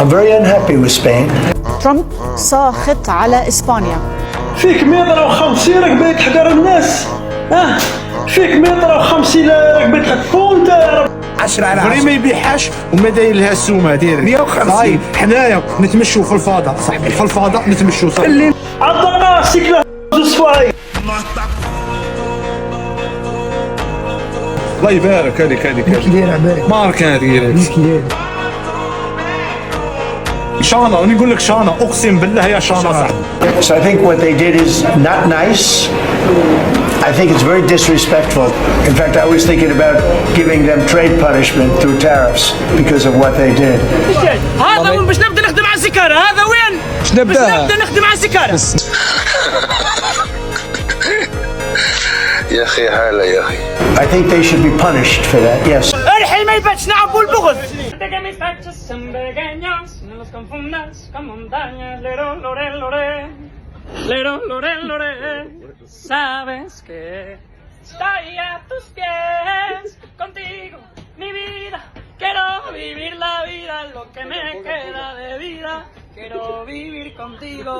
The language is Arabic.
I'm very unhappy with Spain. ترامب ساخط على إسبانيا. فيك متر و50 راك باغي تحقر الناس. فيك متر و50 راك باغي تحكو انت. 10 على 10 فري ما يبيعهاش وما داير لها السومه داير 150. حنايا نتمشوا في الفضاء صاحبي، في الفضاء نتمشوا صاحبي. عطانا سيكله زوج صفاي. الله يبارك هذيك كيداير عباك مارك هذيك كيداير شانا، راني نقول لك شانا، اقسم بالله يا شانا صاحبي. So I think what they did is not nice. I think it's very disrespectful. In fact, I was thinking about giving them trade punishment through tariffs because of what they did. هذا وين باش نبدا نخدم على السكارة؟ هذا وين؟ باش نبدا نخدم على السكارة. يا أخي حالة يا أخي. I think they should be punished for that, yes. الحين ما يبانش نعبوا البغض. Sabes que estoy a tus pies, contigo, mi vida. Quiero vivir la vida, lo que me queda de vida. Quiero vivir contigo.